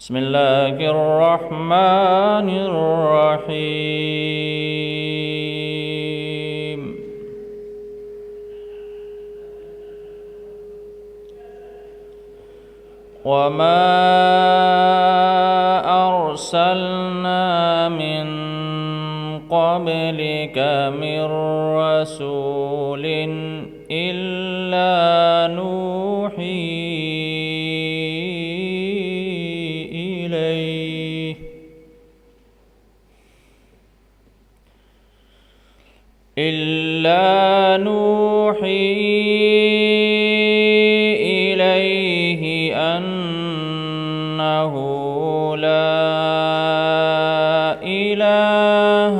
بسم اللہ الرحمن الرحیم وما أرسلنا من قبلك من رسول إلا نوحي إليه أنه لا إله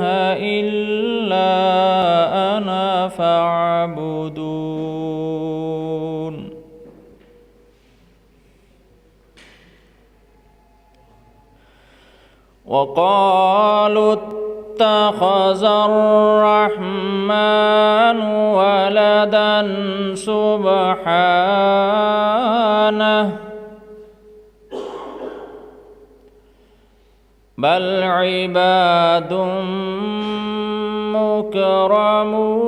إلا أنا فاعبدون وقالوا اتخذ الرحمن ولدا سبحانه بل عباد مكرمون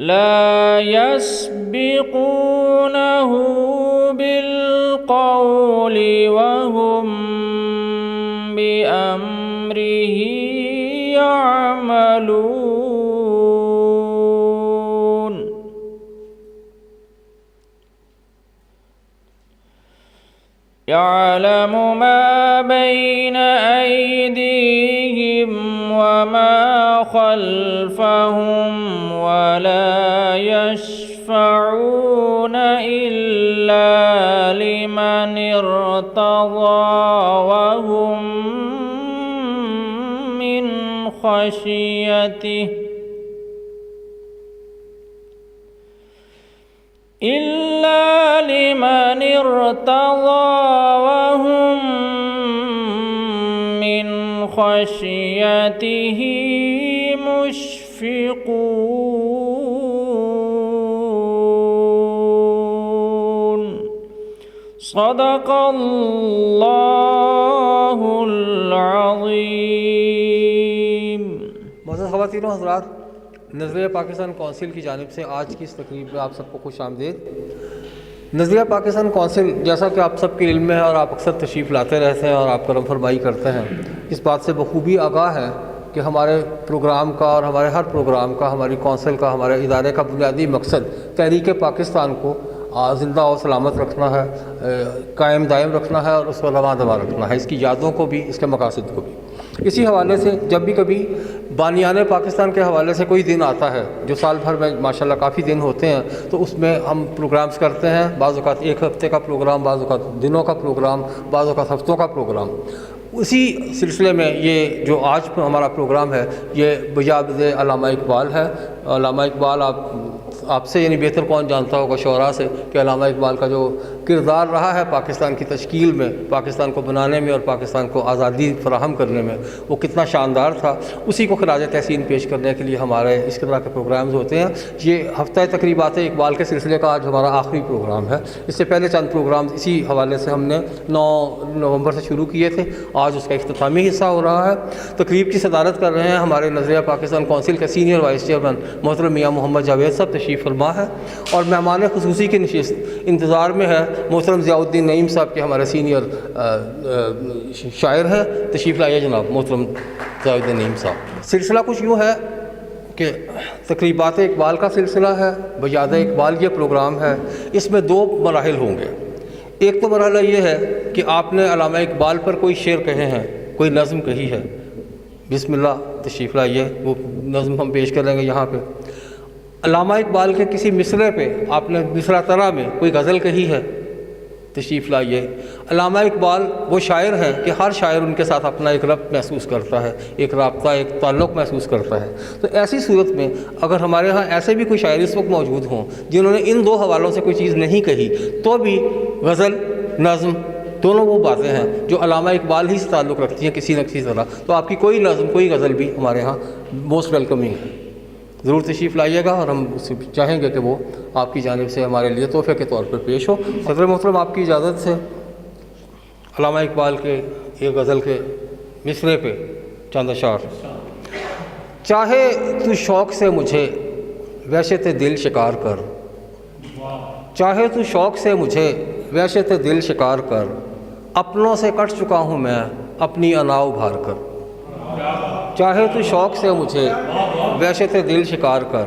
لا يسبقونه بالقول وهم بأمره يعملون يعلم ما بين أيديهم وما خلفهم ولا يشفعون إلا لمن ارتضى وهم من خشيته إلا لمن ارتضى وهم من خشيته مشفقون صدق اللہ العظیم۔ معزز خواتین و حضرات، نظریہ پاکستان کونسل کی جانب سے آج کی اس تقریب میں آپ سب کو خوش آمدید۔ نظریہ پاکستان کونسل، جیسا کہ آپ سب کے علم میں ہے اور آپ اکثر تشریف لاتے رہتے ہیں اور آپ کرم فرمائی کرتے ہیں، اس بات سے بخوبی آگاہ ہے کہ ہمارے پروگرام کا اور ہمارے ہر پروگرام کا، ہماری کونسل کا، ہمارے ادارے کا بنیادی مقصد تحریک پاکستان کو زندہ و سلامت رکھنا ہے، قائم دائم رکھنا ہے اور اس کو رواں دواں رکھنا ہے، اس کی یادوں کو بھی، اس کے مقاصد کو بھی۔ اسی حوالے سے جب بھی کبھی بانیان پاکستان کے حوالے سے کوئی دن آتا ہے، جو سال بھر میں ماشاءاللہ کافی دن ہوتے ہیں، تو اس میں ہم پروگرامز کرتے ہیں، بعض اوقات ایک ہفتے کا پروگرام، بعض اوقات دنوں کا پروگرام، بعض اوقات ہفتوں کا پروگرام۔ اسی سلسلے میں یہ جو آج ہمارا پروگرام ہے، یہ بجابد علامہ اقبال ہے۔ علامہ اقبال آپ سے یعنی بہتر کون جانتا ہوگا شعراء سے کہ علامہ اقبال کا جو کردار رہا ہے پاکستان کی تشکیل میں، پاکستان کو بنانے میں اور پاکستان کو آزادی فراہم کرنے میں، وہ کتنا شاندار تھا۔ اسی کو خراج تحسین پیش کرنے کے لیے ہمارے اس طرح کے پروگرامز ہوتے ہیں۔ یہ ہفتہ تقریبات اقبال کے سلسلے کا آج ہمارا آخری پروگرام ہے۔ اس سے پہلے چند پروگرامز اسی حوالے سے ہم نے 9 نومبر سے شروع کیے تھے، آج اس کا اختتامی حصہ ہو رہا ہے۔ تقریب کی صدارت کر رہے ہیں ہمارے نظریہ پاکستان کونسل کے سینئر وائس چیئرمین محترم میاں محمد جاوید صاحب، تشریف فرما ہے، اور مہمان خصوصی کی نشست انتظار میں ہے محترم ضیاء الدین نعیم صاحب کے، ہمارے سینئر شاعر ہیں، تشریف لائیے جناب محترم ضیاء الدین نعیم صاحب۔ سلسلہ کچھ یوں ہے کہ تقریبات اقبال کا سلسلہ ہے، بجادہ اقبال یہ پروگرام ہے۔ اس میں 2 مراحل ہوں گے۔ ایک تو مرحلہ یہ ہے کہ آپ نے علامہ اقبال پر کوئی شعر کہے ہیں، کوئی نظم کہی ہے، بسم اللہ تشریف لائیے، وہ نظم ہم پیش کریں گے یہاں پہ۔ علامہ اقبال کے کسی مصرعے پہ آپ نے مصرع طرح میں کوئی غزل کہی ہے، تشریف لائیے۔ علامہ اقبال وہ شاعر ہیں کہ ہر شاعر ان کے ساتھ اپنا ایک ربط محسوس کرتا ہے، ایک رابطہ، ایک تعلق محسوس کرتا ہے۔ تو ایسی صورت میں اگر ہمارے ہاں ایسے بھی کوئی شاعر اس وقت موجود ہوں جنہوں نے ان 2 حوالوں سے کوئی چیز نہیں کہی، تو بھی غزل، نظم، دونوں وہ باتیں ہیں جو علامہ اقبال ہی سے تعلق رکھتی ہیں کسی نہ کسی طرح۔ تو آپ کی کوئی نظم، کوئی غزل بھی ہمارے ہاں موسٹ ویلکمنگ ہے۔ ضرور تشریف لائیے گا اور ہم اسے چاہیں گے کہ وہ آپ کی جانب سے ہمارے لیے تحفے کے طور پر پیش ہو۔ صدر محترم آپ کی اجازت سے علامہ اقبال کے ایک غزل کے مصرعے پہ چند اشعار۔ چاہے تو شوق سے مجھے وحشت دل شکار کر، چاہے تو شوق سے مجھے وحشت دل شکار کر، اپنوں سے کٹ چکا ہوں میں اپنی انا ابھار کر۔ چاہے تو شوق سے مجھے وحشت دل شکار کر،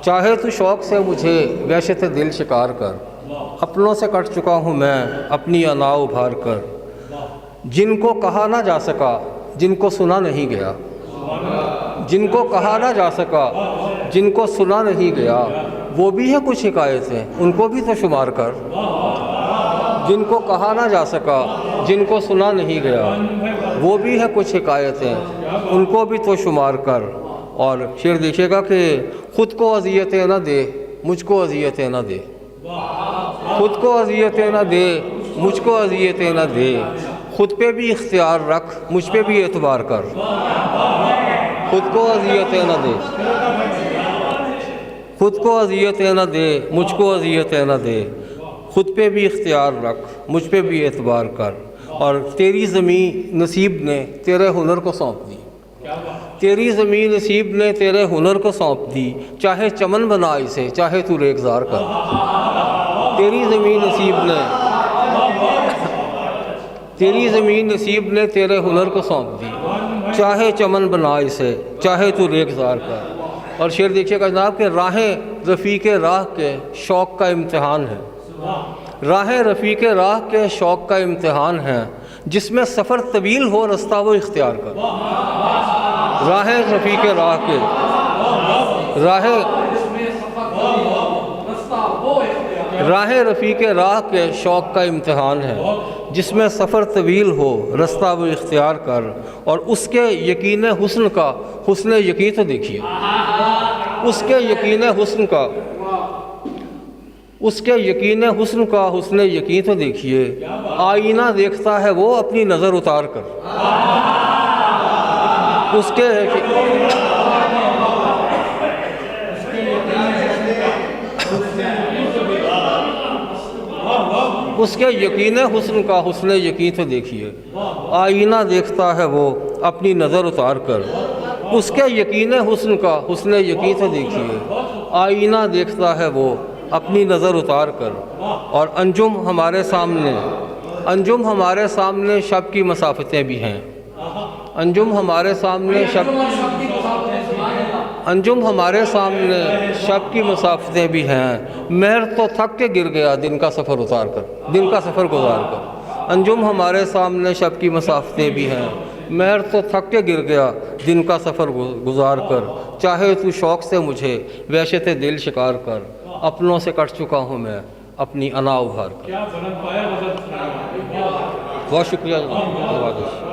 چاہے تو شوق سے مجھے وحشت دل شکار کر، اپنوں سے کٹ چکا ہوں میں اپنی انا ابھار کر۔ جن کو کہا نہ جا سکا جن کو سنا نہیں گیا، جن کو کہا نہ جا سکا جن کو سنا نہیں گیا، وہ بھی ہے کچھ حکایتیں ان کو بھی تو شمار کر۔ جن کو کہا نہ جا سکا جن کو سنا نہیں گیا، وہ بھی ہے کچھ حکایتیں ان کو بھی تو شمار کر۔ اور شعر دیکھیے گا کہ خود کو اذیتیں نہ دے مجھ کو اذیتیں نہ دے، خود کو اذیتیں نہ دے مجھ کو اذیتیں نہ دے، خود پہ بھی اختیار رکھ مجھ پہ بھی اعتبار کر۔ خود کو اذیتیں نہ دے، خود کو اذیتیں نہ دے مجھ کو اذیتیں نہ دے، خود پہ بھی اختیار رکھ مجھ پہ بھی اعتبار کر۔ اور تیری زمین نصیب نے تیرے ہنر کو سونپ دی، تیری زمین نصیب نے تیرے ہنر کو سونپ دی، چاہے چمن بنا اسے چاہے تو ریگزار کر۔ تیری زمین نصیب نے تیری زمین نصیب نے تیرے ہنر کو سونپ دی، چاہے چمن بنا اسے چاہے تو ریگزار کر۔ اور شعر دیکھیے گا جناب کہ راہیں رفیق راہ کے شوق کا امتحان ہے، راہیں رفیق راہ کے شوق کا امتحان ہے، جس میں سفر طویل ہو رستہ وہ اختیار کر۔ راہیں رفیق راہ کے راہیں رفیق راہ کے شوق کا امتحان ہے، جس میں سفر طویل ہو رستہ وہ اختیار کر۔ اور اس کے یقین حسن کا حسن یقین تو دیکھیے، اس کے یقین حسن کا اس کے یقین حسن کا حسن یقین تو دیکھیے، آئینہ دیکھتا ہے وہ اپنی نظر اتار کر۔ اس کے یقین حسن کا حسن یقین تو دیکھیے، آئینہ دیکھتا ہے وہ اپنی نظر اتار کر۔ اس کے یقین حسن کا حسن یقین تو دیکھیے، آئینہ دیکھتا ہے وہ اپنی نظر اتار کر۔ اور انجم ہمارے سامنے شب کی مسافتیں بھی ہیں، انجم ہمارے سامنے شب کی مسافتیں بھی ہیں، مہر تو تھک کے گر گیا دن کا سفر گزار کر۔ انجم ہمارے سامنے شب کی مسافتیں بھی ہیں، مہر تو تھک کے گر گیا دن کا سفر گزار کر۔ چاہے تو شوق سے مجھے وحشت دل شکار کر، اپنوں سے کٹ چکا ہوں میں اپنی انا ابھار کر۔ بہت شکریہ جناب۔